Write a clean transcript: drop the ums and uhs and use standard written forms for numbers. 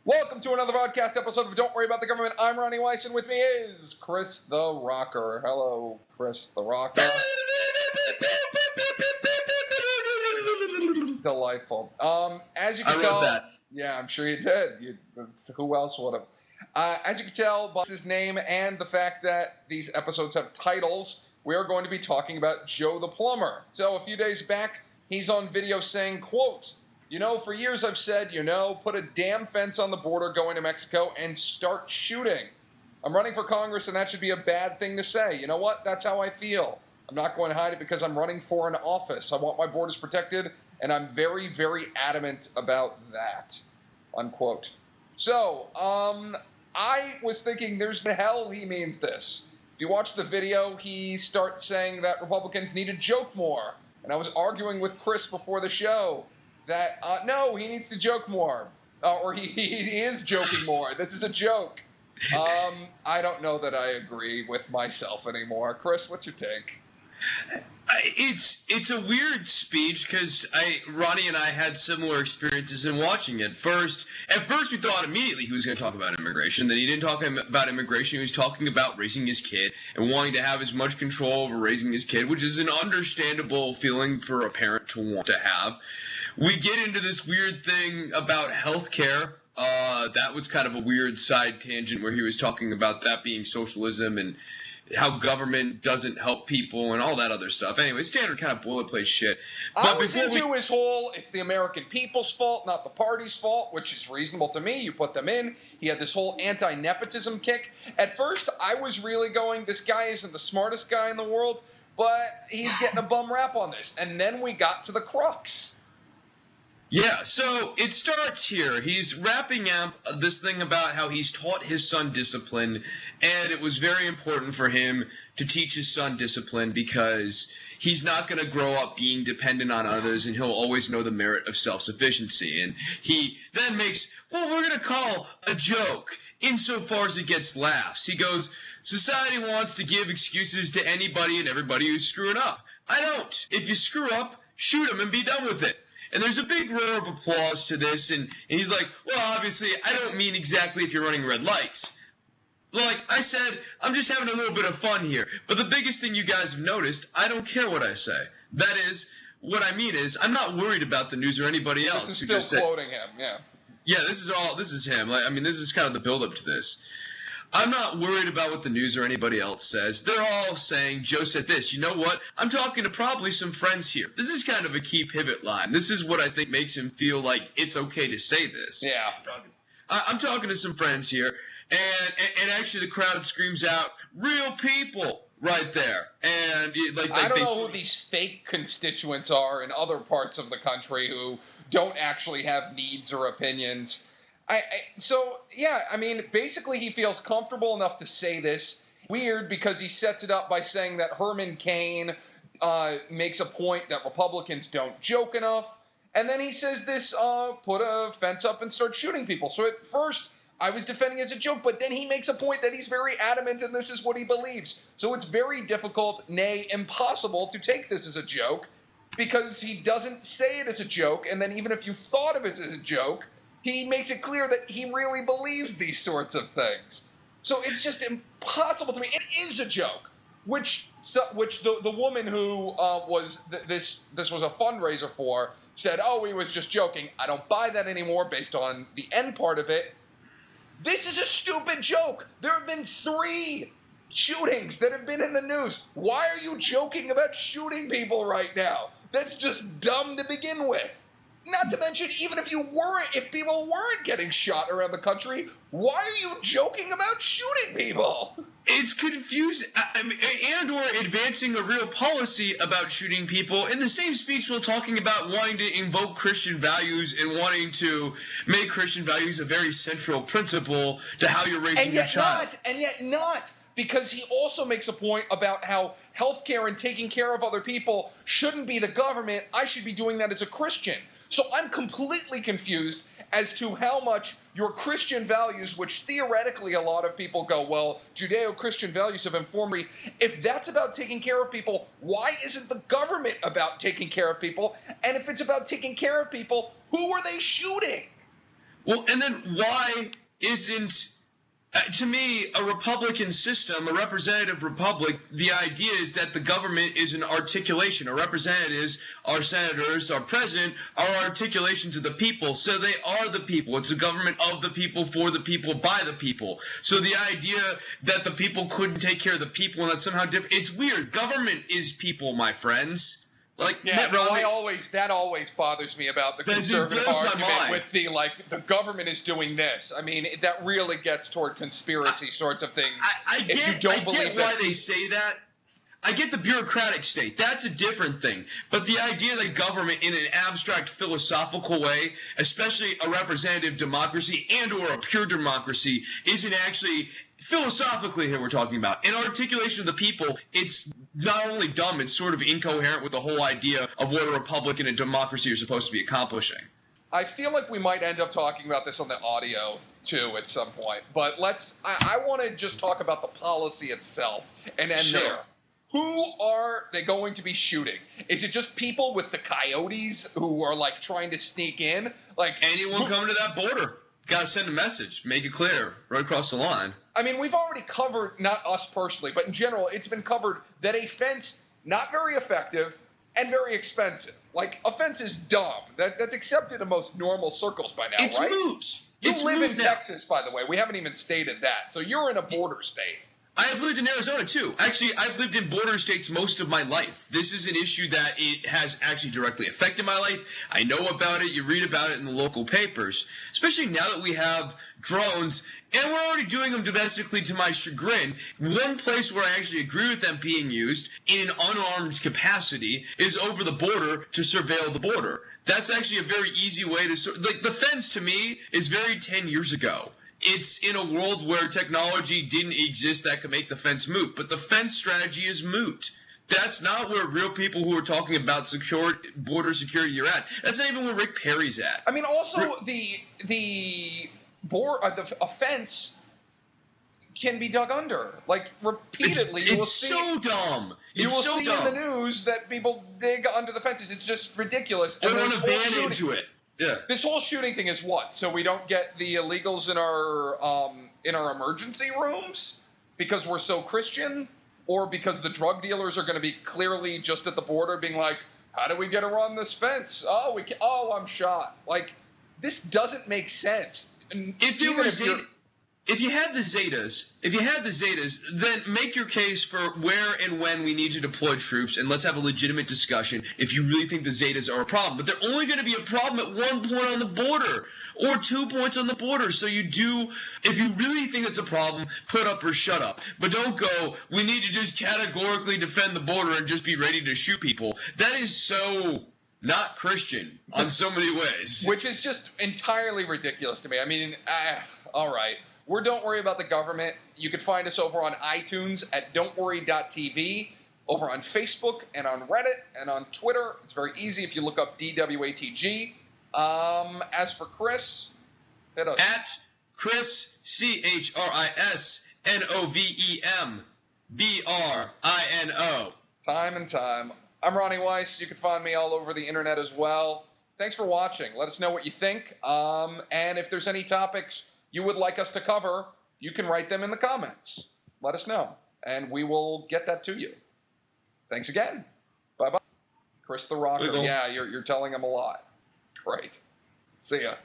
Welcome to another podcast episode of Don't Worry About the Government. I'm Roni Weiss, and with me is Chris the Rocker. Hello, Chris the Rocker. Delightful. As you can tell, I wrote that. Yeah, I'm sure you did. Who else would have? As you can tell by his name and the fact that these episodes have titles, we are going to be talking about Joe the Plumber. So a few days back, he's on video saying, quote, for years I've said, put a damn fence on the border going to Mexico and start shooting. I'm running for Congress, and that should be a bad thing to say. You know what? That's how I feel. I'm not going to hide it because I'm running for an office. I want my borders protected, and I'm very, very adamant about that, unquote. So, I was thinking there's no hell he means this. If you watch the video, he starts saying that Republicans need to joke more. And I was arguing with Chris before the show that, no, he needs to joke more. Or he is joking more. This is a joke. I don't know that I agree with myself anymore. Chris, what's your take? It's a weird speech because Ronnie and I had similar experiences in watching it. At first we thought immediately he was going to talk about immigration. Then he didn't talk about immigration. He was talking about raising his kid and wanting to have as much control over raising his kid, which is an understandable feeling for a parent to want to have. We get into this weird thing about health care. That was kind of a weird side tangent where he was talking about that being socialism and how government doesn't help people and all that other stuff. Anyway, standard kind of boilerplate shit. But I was into his whole, it's the American people's fault, not the party's fault, which is reasonable to me. You put them in. He had this whole anti-nepotism kick. At first, I was really going, this guy isn't the smartest guy in the world, but he's getting a bum rap on this. And then we got to the crux. Yeah, so it starts here. He's wrapping up this thing about how he's taught his son discipline, and it was very important for him to teach his son discipline because he's not going to grow up being dependent on others, and he'll always know the merit of self-sufficiency. And he then makes, we're going to call a joke insofar as it gets laughs. He goes, society wants to give excuses to anybody and everybody who's screwing up. I don't. If you screw up, shoot him and be done with it. And there's a big roar of applause to this, and he's like, well, obviously, I don't mean exactly if you're running red lights. Like I said, I'm just having a little bit of fun here. But the biggest thing you guys have noticed, I don't care what I say. That is, what I mean is, I'm not worried about the news or anybody else. This is still quoting him, yeah. Yeah, this is him. This is kind of the build-up to this. I'm not worried about what the news or anybody else says. They're all saying, Joe said this. You know what? I'm talking to probably some friends here. This is kind of a key pivot line. This is what I think makes him feel like it's okay to say this. Yeah. I'm talking to some friends here, and actually the crowd screams out, real people right there. And I don't know who these fake constituents are in other parts of the country who don't actually have needs or opinions. Basically he feels comfortable enough to say this. Weird because he sets it up by saying that Herman Cain makes a point that Republicans don't joke enough. And then he says this, put a fence up and start shooting people. So at first I was defending it as a joke, but then he makes a point that he's very adamant and this is what he believes. So it's very difficult, nay, impossible to take this as a joke because he doesn't say it as a joke. And then even if you thought of it as a joke, he makes it clear that he really believes these sorts of things. So it's just impossible to me. It is a joke, which the woman who this was a fundraiser for said, oh, he was just joking. I don't buy that anymore based on the end part of it. This is a stupid joke. There have been 3 shootings that have been in the news. Why are you joking about shooting people right now? That's just dumb to begin with. Not to mention, even if people weren't getting shot around the country, why are you joking about shooting people? It's confusing, or advancing a real policy about shooting people in the same speech while talking about wanting to invoke Christian values and wanting to make Christian values a very central principle to how you're raising your child. And yet not. Because he also makes a point about how healthcare and taking care of other people shouldn't be the government. I should be doing that as a Christian. So I'm completely confused as to how much your Christian values, which theoretically a lot of people go, well, Judeo-Christian values have informed me. If that's about taking care of people, why isn't the government about taking care of people? And if it's about taking care of people, who are they shooting? Well, and then why isn't, to me, a Republican system, a representative republic, the idea is that the government is an articulation. Our representatives, our senators, our president are articulations of the people. So they are the people. It's a government of the people, for the people, by the people. So the idea that the people couldn't take care of the people and that's somehow different, it's weird. Government is people, my friends. Like, yeah, that always bothers me about the conservative argument with the government is doing this. I mean, that really gets toward conspiracy sorts of things. I get why they say that. I get the bureaucratic state. That's a different thing. But the idea that government in an abstract philosophical way, especially a representative democracy and or a pure democracy, isn't actually philosophically here we're talking about. An articulation of the people, it's not only dumb, it's sort of incoherent with the whole idea of what a republic and a democracy are supposed to be accomplishing. I feel like we might end up talking about this on the audio, too, at some point. But I want to just talk about the policy itself and end there. Who are they going to be shooting? Is it just people with the coyotes who are, like, trying to sneak in? Like anyone coming to that border. Got to send a message. Make it clear. Right across the line. I mean, we've already covered, not us personally, but in general, it's been covered that a fence, not very effective and very expensive. Like, a fence is dumb. That's accepted in most normal circles by now, it's right? Moot. You live in Texas, by the way. We haven't even stated that. So you're in a border state. I have lived in Arizona, too. Actually, I've lived in border states most of my life. This is an issue that it has actually directly affected my life. I know about it. You read about it in the local papers, especially now that we have drones, and we're already doing them domestically to my chagrin. One place where I actually agree with them being used in an unarmed capacity is over the border to surveil the border. That's actually a very easy way to – like, the fence, to me, is very 10 years ago. It's in a world where technology didn't exist that could make the fence moot. But the fence strategy is moot. That's not where real people who are talking about border security are at. That's not even where Rick Perry's at. I mean, also a fence can be dug under. Like, repeatedly. It's so dumb. You will see in the news that people dig under the fences. It's just ridiculous. They run a van into it. Yeah. This whole shooting thing is what? So we don't get the illegals in our emergency rooms because we're so Christian, or because the drug dealers are going to be clearly just at the border being like, how do we get around this fence? I'm shot. Like, this doesn't make sense. If you had the Zetas, then make your case for where and when we need to deploy troops, and let's have a legitimate discussion if you really think the Zetas are a problem. But they're only going to be a problem at one point on the border or 2 points on the border. So if you really think it's a problem, put up or shut up. But don't go, we need to just categorically defend the border and just be ready to shoot people. That is so not Christian on so many ways. Which is just entirely ridiculous to me. I mean, all right. We're Don't Worry About the Government. You can find us over on iTunes at don'tworry.tv, over on Facebook and on Reddit and on Twitter. It's very easy if you look up DWATG. As for Chris, hit us. At Chris, ChrisSinovemBrino. Time and time. I'm Ronnie Weiss. You can find me all over the internet as well. Thanks for watching. Let us know what you think. And if there's any topics you would like us to cover, you can write them in the comments. Let us know, and we will get that to you. Thanks again. Bye-bye. Chris the Rocker. Yeah, you're telling him a lot. Great. See ya.